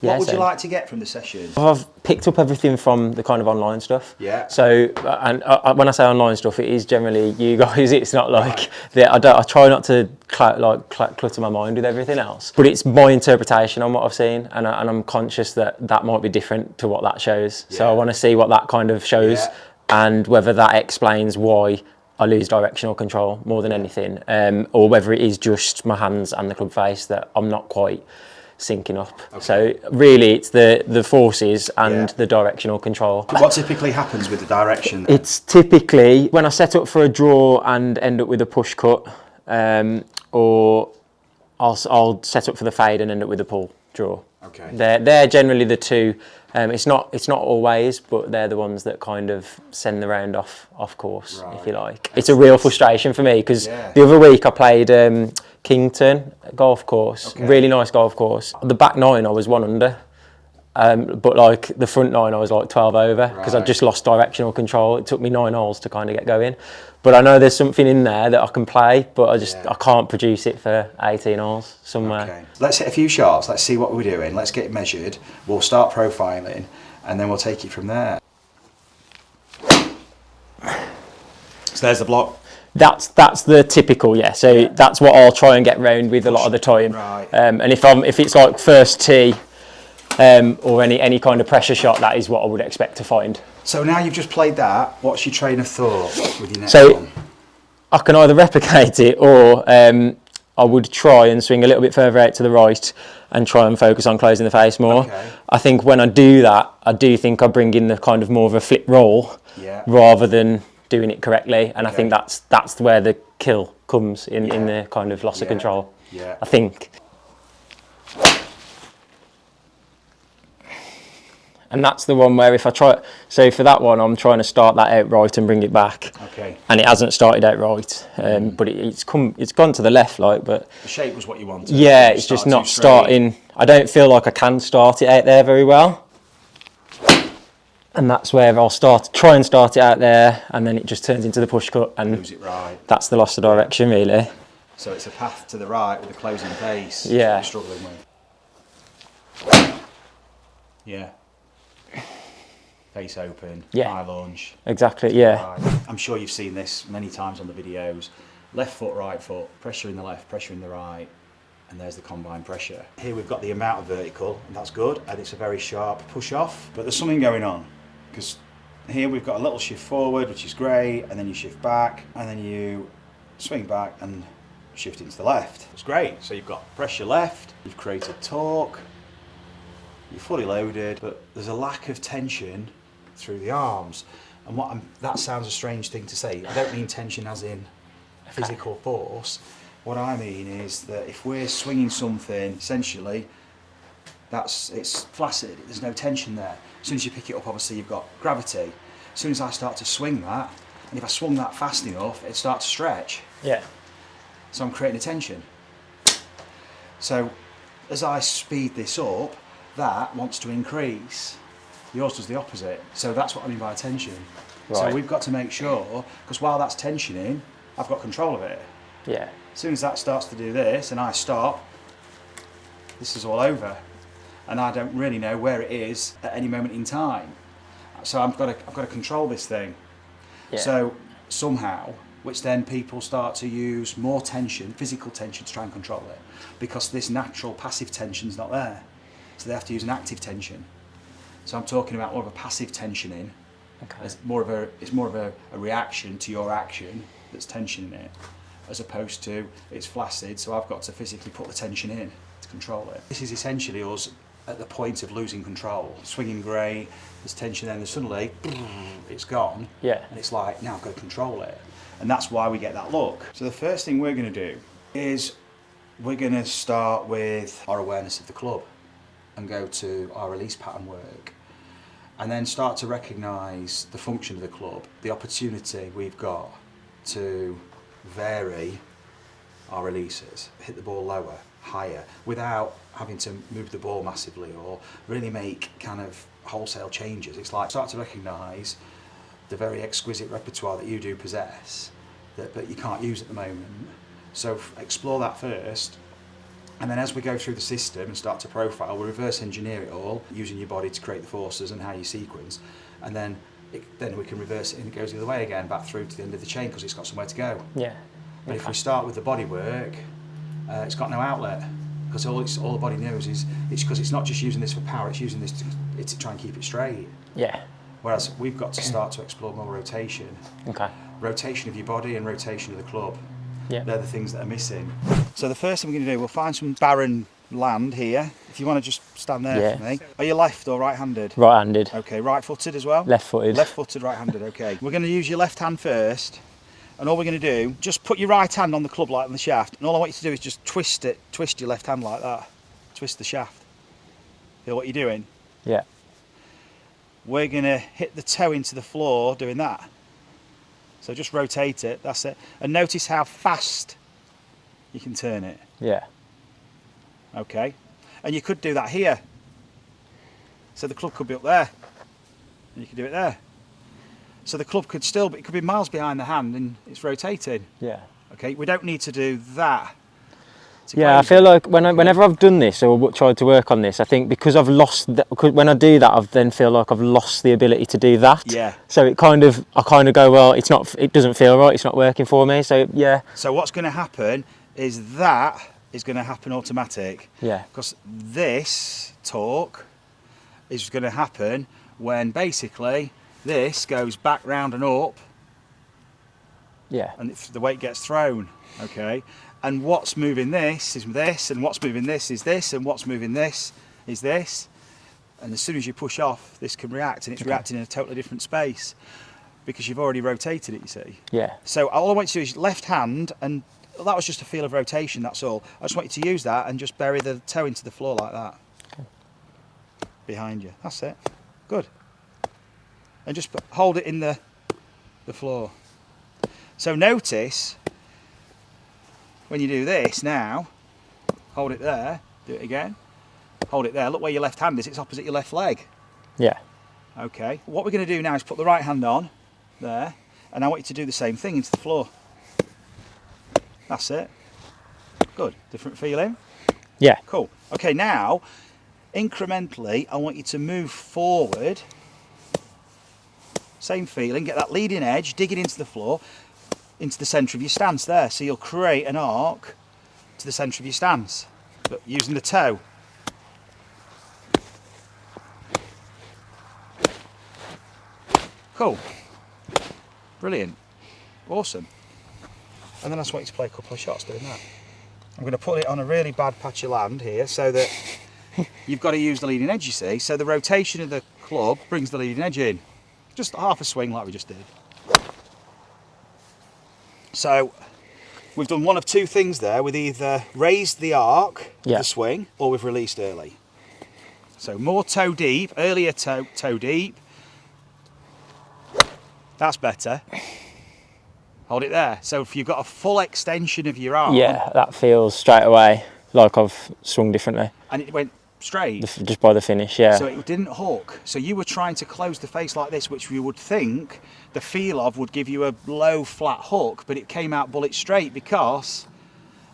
Yeah, what would you like to get from the session? I've picked up everything from the kind of online stuff. Yeah. So, and when I say online stuff, it is generally you guys. It's not like I try not to clutter my mind with everything else. But it's my interpretation on what I've seen, and I'm conscious that that might be different to what that shows. Yeah. So I want to see what that kind of shows, and whether that explains why I lose directional control more than anything, or whether it is just my hands and the club face that I'm not quite syncing up. Okay. So really it's the forces and the directional control. What typically happens with the direction? It's typically when I set up for a draw and end up with a push cut, or I'll set up for the fade and end up with a pull draw. Okay. They're generally the two. It's not always, but they're the ones that kind of send the round off course, if you like. It's a real frustration for me because the other week I played Kington golf course, really nice golf course. The back nine I was 1 under, but like the front nine I was like 12 over because I just lost directional control. It took me 9 holes to kind of get going, but I know there's something in there that I can play, but I can't produce it for 18 holes somewhere. Okay. Let's hit a few shots. Let's see what we're doing. Let's get it measured. We'll start profiling, and then we'll take it from there. So there's the block. That's the typical, So that's what I'll try and get round with a lot of the time. Right. And if it's like first tee, or any kind of pressure shot, that is what I would expect to find. So now you've just played that, what's your train of thought with your next one? I can either replicate it, or I would try and swing a little bit further out to the right and try and focus on closing the face more. Okay. I think when I do that, I do think I bring in the kind of more of a flip roll rather than doing it correctly, and I think that's where the kill comes in the kind of loss of control. Yeah. I think. And that's the one where if I try, so for that one I'm trying to start that out right and bring it back. Okay. And it hasn't started out right, but it's gone to the left, like, but the shape was what you wanted. Yeah, it's just not starting. I don't feel like I can start it out there very well. And that's where I'll try and start it out there, and then it just turns into the push cut, and lose it right. That's the loss of direction, really. So it's a path to the right with a closing face. Yeah. You're struggling with. Yeah. Face open. Yeah. High launch. Exactly. Yeah. Right. I'm sure you've seen this many times on the videos. Left foot, right foot. Pressure in the left, pressure in the right. And there's the combined pressure. Here we've got the amount of vertical, and that's good, and it's a very sharp push off, but there's something going on, because here we've got a little shift forward, which is great, and then you shift back, and then you swing back and shift into the left. It's great. So you've got pressure left, you've created torque, you're fully loaded, but there's a lack of tension through the arms. And that sounds a strange thing to say. I don't mean tension as in physical force. What I mean is that if we're swinging something, essentially, it's flaccid, there's no tension there. As soon as you pick it up, obviously you've got gravity. As soon as I start to swing that, and if I swung that fast enough, it starts to stretch. Yeah. So I'm creating a tension. So as I speed this up, that wants to increase. Yours does the opposite. So that's what I mean by tension. Right. So we've got to make sure, because while that's tensioning, I've got control of it. Yeah. As soon as that starts to do this and I stop, this is all over, and I don't really know where it is at any moment in time. So I've got to control this thing. Yeah. So somehow, which then people start to use more tension, physical tension, to try and control it, because this natural passive tension's not there. So they have to use an active tension. So I'm talking about more of a passive tensioning. Okay. It's more of a reaction to your action that's tensioning it, as opposed to it's flaccid, so I've got to physically put the tension in to control it. This is essentially us at the point of losing control. Swinging great, there's tension there, and then suddenly it's gone. Yeah. And it's like, now I've got to control it. And that's why we get that look. So the first thing we're going to do is we're going to start with our awareness of the club and go to our release pattern work, and then start to recognise the function of the club, the opportunity we've got to vary our releases, hit the ball lower, higher, without having to move the ball massively or really make kind of wholesale changes. It's like start to recognise the very exquisite repertoire that you do possess, but you can't use at the moment. So explore that first, And then as we go through the system and start to profile, we reverse engineer it all, using your body to create the forces and how you sequence. And then we can reverse it and it goes the other way again, back through to the end of the chain because it's got somewhere to go. Yeah. But if we start with the body work, it's got no outlet. Because all the body knows is it's because it's not just using this for power, it's using this to try and keep it straight. Yeah. Whereas we've got to start to explore more rotation. Okay. Rotation of your body and rotation of the club. Yeah. They're the things that are missing. So the first thing we're going to do, we'll find some barren land here. If you want to just stand there for me. Are you left or right-handed? Right-handed. Okay, right-footed as well? Left-footed. Left-footed, right-handed, okay. We're going to use your left hand first. And all we're going to do, just put your right hand on the club light on the shaft, and all I want you to do is just twist your left hand like that. Twist the shaft. Feel what you're doing? Yeah. We're going to hit the toe into the floor doing that. So just rotate it, that's it. And notice how fast you can turn it. Yeah. Okay. And you could do that here. So the club could be up there. And you could do it there. So the club could still, but it could be miles behind the hand and it's rotating. Yeah. Okay, we don't need to do that. Yeah, I feel like whenever I've done this or tried to work on this, I think because I've lost, when I do that, I then feel like I've lost the ability to do that. Yeah. So I kind of go, well, it doesn't feel right, it's not working for me, so yeah. So what's going to happen is that is going to happen automatic. Yeah. Because this torque is going to happen when basically this goes back round and up. Yeah. And the weight gets thrown, okay? And what's moving this is this, and what's moving this is this, and what's moving this is this. And as soon as you push off, this can react, and it's reacting in a totally different space because you've already rotated it, you see. Yeah. So all I want you to do is left hand, and that was just a feel of rotation, that's all. I just want you to use that and just bury the toe into the floor like that. Okay. Behind you, that's it. Good. And just hold it in the floor. So notice when you do this now, hold it there, do it again, hold it there, look where your left hand is, it's opposite your left leg. Yeah. Okay, what we're going to do now is put the right hand on, there, and I want you to do the same thing into the floor. That's it. Good, different feeling? Yeah. Cool. Okay, now, incrementally, I want you to move forward. Same feeling, get that leading edge, dig it into the floor, into the centre of your stance there. So you'll create an arc to the centre of your stance, but using the toe. Cool. Brilliant. Awesome. And then I just want you to play a couple of shots doing that. I'm going to put it on a really bad patch of land here so that you've got to use the leading edge, you see. So the rotation of the club brings the leading edge in. Just half a swing like we just did. So we've done one of two things there. We've either raised the arc of the swing or we've released early. So more toe deep, earlier toe deep. That's better. Hold it there. So if you've got a full extension of your arm. Yeah, that feels straight away like I've swung differently. And it went straight. Just by the finish, yeah. So it didn't hook. So you were trying to close the face like this, which you would think the feel of would give you a low flat hook, but it came out bullet straight because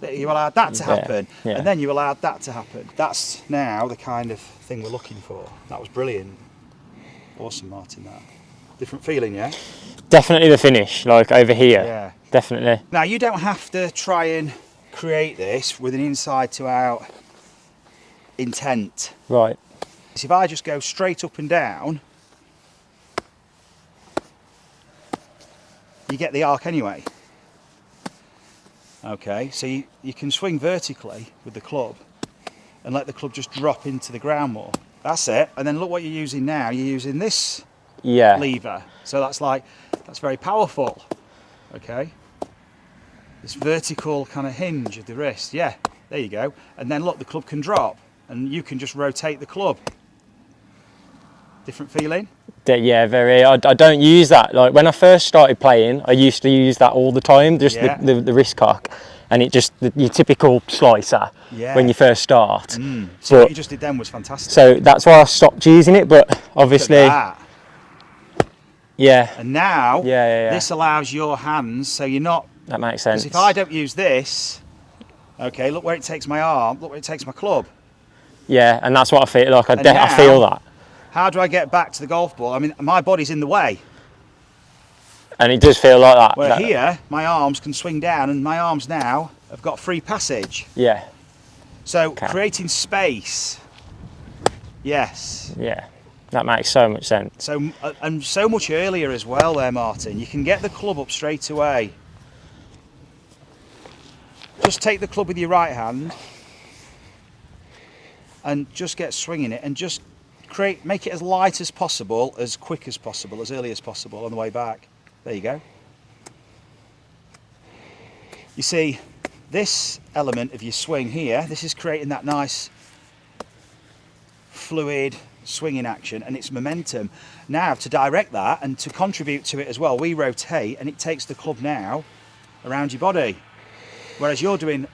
you allowed that to happen. Yeah. And then you allowed that to happen. That's now the kind of thing we're looking for. That was brilliant. Awesome, Martyn, that. Different feeling, yeah? Definitely the finish, like over here. Yeah. Definitely. Now you don't have to try and create this with an inside to out intent. Right. So if I just go straight up and down, you get the arc anyway. Okay, so you can swing vertically with the club and let the club just drop into the ground more. That's it. And then look what you're using now. You're using this lever. So that's very powerful. Okay. This vertical kind of hinge of the wrist. Yeah, there you go. And then look, the club can drop and you can just rotate the club. Different feeling? Yeah, very. I don't use that. Like when I first started playing, I used to use that all the time, just the wrist cock. And it just, your typical slicer when you first start. So what you just did then was fantastic. So that's why I stopped using it, but obviously... Yeah. And now, this allows your hands, so you're not... That makes sense. Because if I don't use this, Okay, look where it takes my arm, look where it takes my club. Yeah, and that's what I feel like. I now, feel that. How do I get back to the golf ball? I mean, my body's in the way. And it does feel like that. Where here, my arms can swing down, and my arms now have got free passage. Yeah. So creating space. Yes. Yeah, that makes so much sense. So and so much earlier as well there, Martyn. You can get the club up straight away. Just take the club with your right hand and just get swinging it, and just make it as light as possible, as quick as possible, as early as possible on the way back. There you go. You see, this element of your swing here, this is creating that nice fluid swinging action, and it's momentum. Now to direct that and to contribute to it as well, we rotate and it takes the club now around your body. Whereas you're doing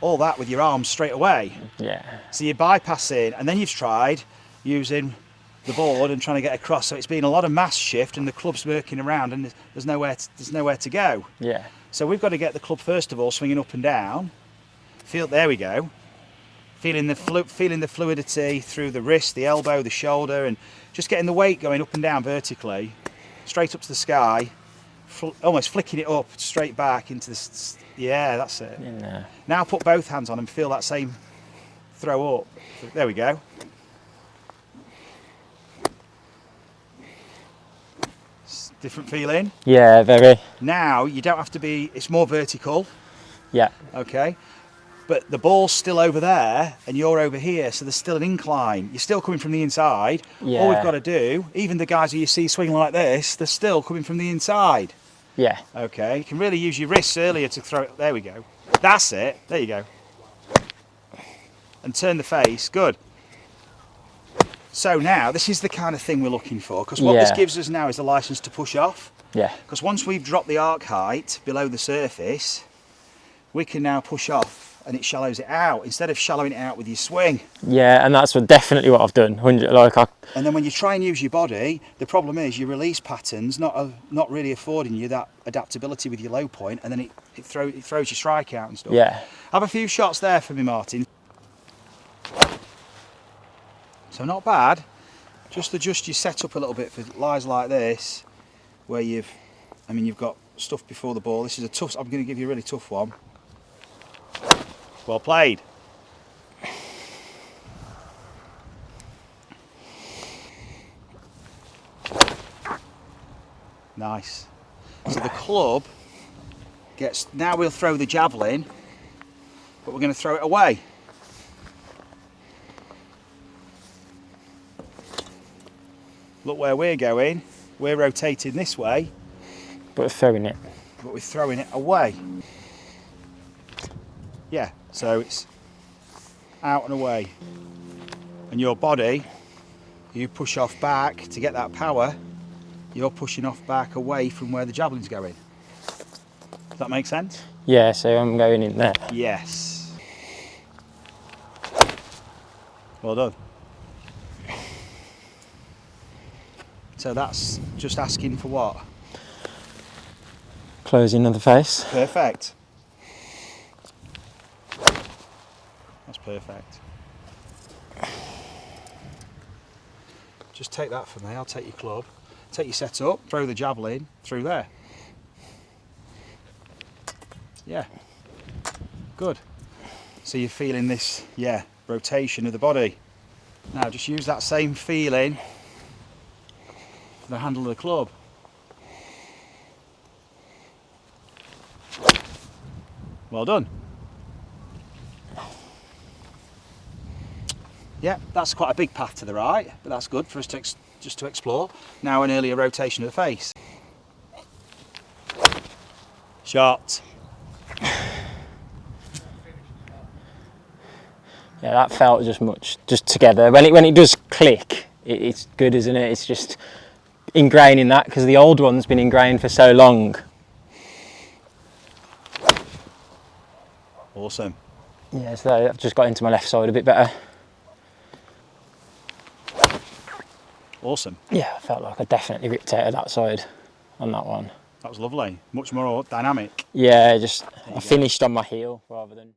all that with your arms straight away. Yeah. So you're bypassing, and then you've tried using the board and trying to get across. So it's been a lot of mass shift, and the club's working around, and there's nowhere to go. Yeah. So we've got to get the club first of all swinging up and down. There we go. Feeling the fluidity through the wrist, the elbow, the shoulder, and just getting the weight going up and down vertically, straight up to the sky, almost flicking it up straight back into the. Yeah, that's it. Yeah. Now put both hands on and feel that same throw up. There we go. Different feeling. Yeah, very. Now you don't have to be. It's more vertical. Yeah. Okay. But the ball's still over there and you're over here, so there's still an incline. You're still coming from the inside. Yeah. All we've got to do, even the guys who you see swinging like this, they're still coming from the inside. Yeah. Okay, you can really use your wrists earlier to throw it. There we go. That's it. There you go. And turn the face. Good. So now, this is the kind of thing we're looking for, because what this gives us now is the license to push off. Yeah. Because once we've dropped the arc height below the surface, we can now push off, and it shallows it out instead of shallowing it out with your swing. Yeah, and that's definitely what I've done. And then when you try and use your body, the problem is your release patterns not really affording you that adaptability with your low point, and then it throws your strike out and stuff. Yeah. Have a few shots there for me, Martyn. So not bad. Just adjust your setup a little bit for lies like this, where you've got stuff before the ball. This is a tough. I'm going to give you a really tough one. Well played. Nice. So the club gets, now we'll throw the javelin, but we're going to throw it away. Look where we're going. We're rotating this way. But we're throwing it. But we're throwing it away. Yeah, so it's out and away. And your body, you push off back to get that power, you're pushing off back away from where the javelin's going. Does that make sense? Yeah, so I'm going in there. Yes. Well done. So that's just asking for what? Closing of the face. Perfect. That's perfect. Just take that from there. I'll take your club. Take your set up, throw the javelin through there. Yeah. Good. So you're feeling this, rotation of the body. Now just use that same feeling for the handle of the club. Well done. Yeah, that's quite a big path to the right, but that's good for us to just to explore. Now an earlier rotation of the face. Shot. Yeah, that felt just together. When it does click, it's good, isn't it? It's just ingraining that, because the old one's been ingrained for so long. Awesome. Yeah, so I've just got into my left side a bit better. Awesome. Yeah, I felt like I definitely ripped out of that side on that one. That was lovely. Much more dynamic. Yeah, just I finished on my heel rather than.